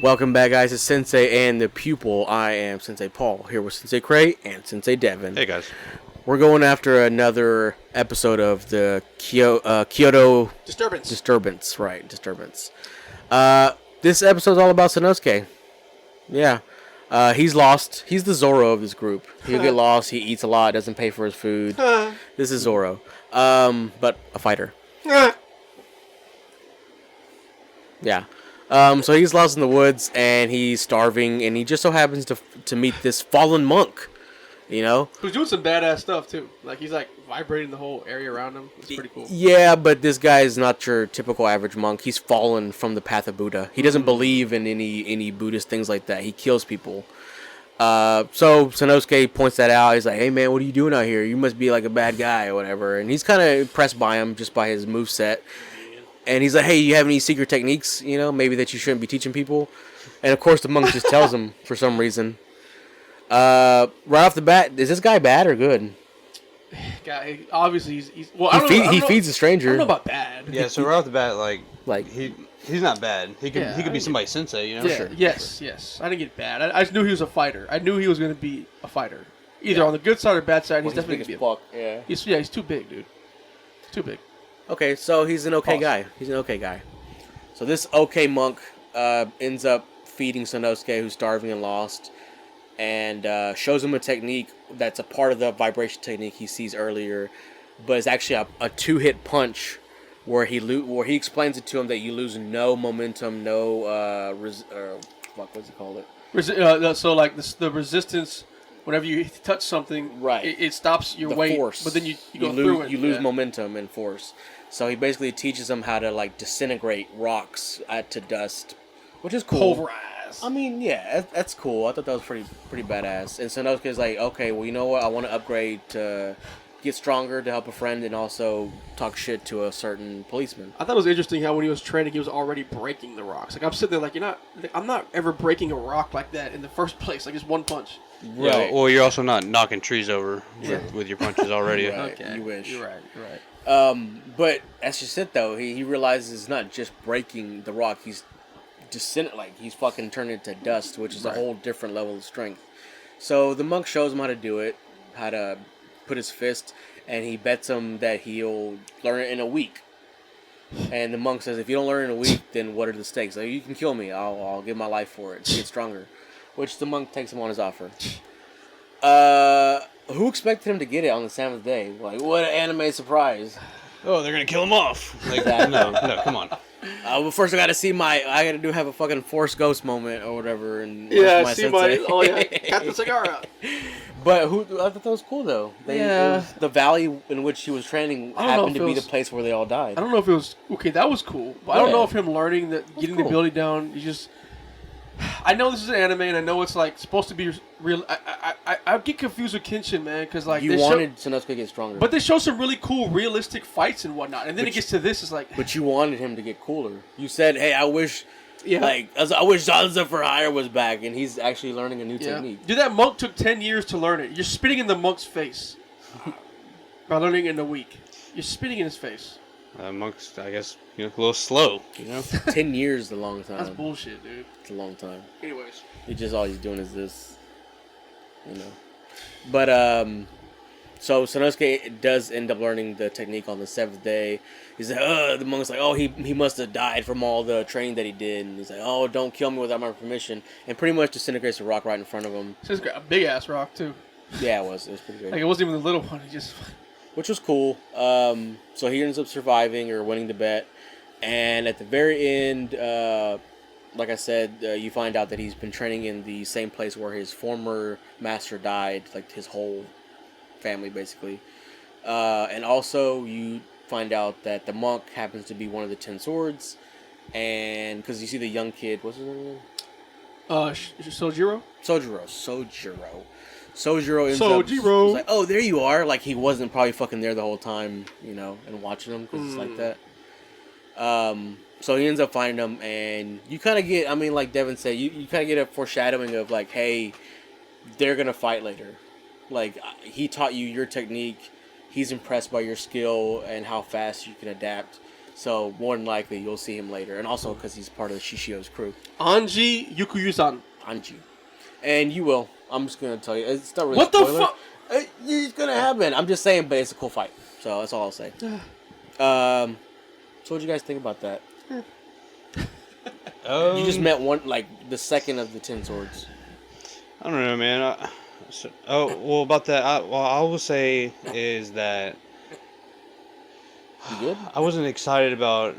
Welcome back, guys, to Sensei and the Pupil. I am Sensei Paul, here with Sensei Cray and Sensei Devin. Hey, guys. We're going after another episode of the Kyoto Disturbance. Right, Disturbance. This episode's all about Sanosuke. Yeah. He's lost. He's the Zoro of this group. He'll get lost. He eats a lot. Doesn't pay for his food. This is Zoro. But a fighter. Yeah. So he's lost in the woods, and he's starving, and he just so happens to meet this fallen monk, you know? Who's doing some badass stuff, too. Like, he's, vibrating the whole area around him. It's pretty cool. Yeah, but this guy is not your typical average monk. He's fallen from the path of Buddha. He doesn't believe in any Buddhist things like that. He kills people. So Sanosuke points that out. He's like, hey, man, what are you doing out here? You must be, a bad guy or whatever. And he's kind of impressed by him just by his moveset. And he's like, hey, you have any secret techniques, maybe that you shouldn't be teaching people? And, of course, the monk just tells him for some reason. Right off the bat, is this guy bad or good? Guy, obviously, he's well, he feeds a stranger. I don't know about bad. Yeah, so right off the bat, he's not bad. He could be somebody's sensei, Yeah, Sure. Yes. I didn't get bad. I just knew he was a fighter. I knew he was going to be a fighter. Either on the good side or bad side, he's definitely going to be Yeah. He's too big, dude. Too big. Okay, so he's an okay guy. He's an okay guy. So this okay monk ends up feeding Sanosuke, who's starving and lost, and shows him a technique that's a part of the vibration technique he sees earlier, but it's actually a two-hit punch where he explains it to him that you lose no momentum, no what's it called? The resistance. Whenever you touch something, right, it stops your weight, force. But then you go through it. You lose momentum and force. So he basically teaches them how to disintegrate rocks to dust, which is cool. Pulverize. I mean, yeah, that's cool. I thought that was pretty badass. And Sanosuke's like, okay, well, you know what? I want to upgrade to get stronger to help a friend and also talk shit to a certain policeman. I thought it was interesting how when he was training, he was already breaking the rocks. I'm sitting there I'm not ever breaking a rock like that in the first place. Just one punch. Right. Yeah, well, you're also not knocking trees over with your punches already. Right. Okay. You wish. You're right. But that's just it, though. He realizes it's not just breaking the rock. He's he's fucking turning it to dust, which is a whole different level of strength. So the monk shows him how to do it, how to put his fist, and he bets him that he'll learn it in a week. And the monk says, if you don't learn in a week, then what are the stakes? Like, you can kill me. I'll give my life for it to get stronger. Which the monk takes him on his offer. Who expected him to get it on the 7th day? What an anime surprise. Oh, they're going to kill him off. No, come on. Well, first I gotta have a fucking Force Ghost moment or whatever. And got the cigar out. But I thought that was cool, though. The valley in which he was training happened to be the place where they all died. I don't know if it was... Okay, that was cool. But I don't know if him learning, getting the ability down, I know this is an anime, and I know it's supposed to be real. I get confused with Kenshin, man, because you wanted Sanosuke to get stronger, but they show some really cool, realistic fights and whatnot, and then it gets to this, it's like. But you wanted him to get cooler. You said, "Hey, I wish, I wish Zanza for Hire was back," and he's actually learning a new technique. Dude, that monk took 10 years to learn it. You're spitting in the monk's face by learning in a week. You're spitting in his face. Monk's, I guess, a little slow, 10 years is a long time. That's bullshit, dude. It's a long time. Anyways. All he's doing is this, But, so Sanosuke does end up learning the technique on the 7th day. He's like, the monk's like, oh, he must have died from all the training that he did. And he's like, oh, don't kill me without my permission. And pretty much disintegrates a rock right in front of him. So it's a big-ass rock, too. Yeah, it was. It was pretty good. It wasn't even the little one. Which was cool. So he ends up surviving or winning the bet. And at the very end, like I said, you find out that he's been training in the same place where his former master died, his whole family, basically. And also, you find out that the monk happens to be one of the 10 swords. And because you see the young kid, what's his name? Sojiro? Sojiro ends up like, oh, there you are. He wasn't probably fucking there the whole time, and watching him because it's like that. So he ends up finding him, and you kind of get, like Devin said, you kind of get a foreshadowing of hey, they're going to fight later. He taught you your technique. He's impressed by your skill and how fast you can adapt. So more than likely you'll see him later, and also because he's part of Shishio's crew. Anji Yukuyu-san. Anji, and you will. I'm just gonna tell you, it's not really What the spoiler. fuck? It's gonna happen. I'm just saying, but it's a cool fight. So that's all I'll say. So what do you guys think about that? You just met one, like the second of the 10 swords. I don't know, man. About that, I will say is that You good? I wasn't excited about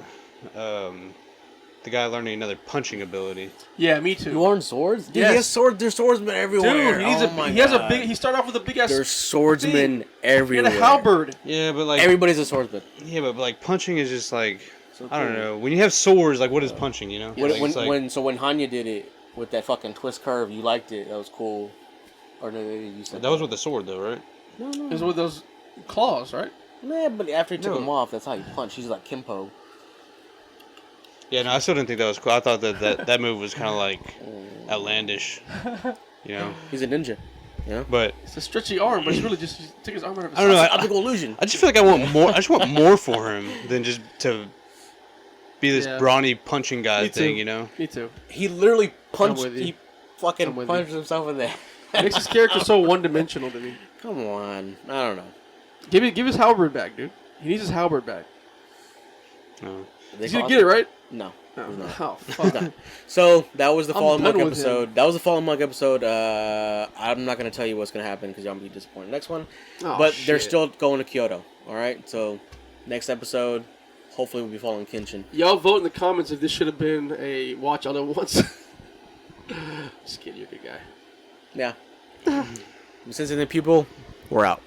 the guy learning another punching ability. Yeah, me too. You learn swords? Dude, Yes. he has swords. There's swordsmen everywhere. Dude, he has a big. He started off with a big ass. There's swordsmen He everywhere. had a halberd. Yeah, but like Everybody's a swordsman. yeah, but like punching is just like So I don't cool. know. When you have swords, like what is punching? You know? Like, it's like- When Hanya did it with that fucking twist curve, you liked it. That was cool. Or no, you said that was with the sword though, right? No, It was with those claws, right? Nah, but after he took No. him off, that's how you punch. He's like Kimpo. Yeah, no, I still didn't think that was cool. I thought that move was kind of like outlandish, you know. He's a ninja. Yeah. But It's a stretchy arm, but it's really just take his arm out of his I don't know. socket. Optical illusion. I just feel like I want more. I just want more for him than just to be this Yeah. brawny punching guy Me thing, too. you know. Me too. He literally punched. with you. He fucking I'm with punched himself in the It makes his character so one-dimensional to me. Come on. I don't know. Give his halberd back, dude. He needs his halberd back. No. They He's gonna call get it right. No. No. he's not. Oh fuck. So that was the I'm Fallen done Monk with episode. him. That was the Fallen Monk episode. I'm not gonna tell you what's gonna happen because y'all gonna be disappointed. Next one, Oh, but they're shit. still going to Kyoto. All right. So next episode, hopefully we'll be following Kenshin. Y'all vote in the comments if this should have been a watch all at once. Just kidding, you're a good guy. Yeah. Since in the pupil, we're out.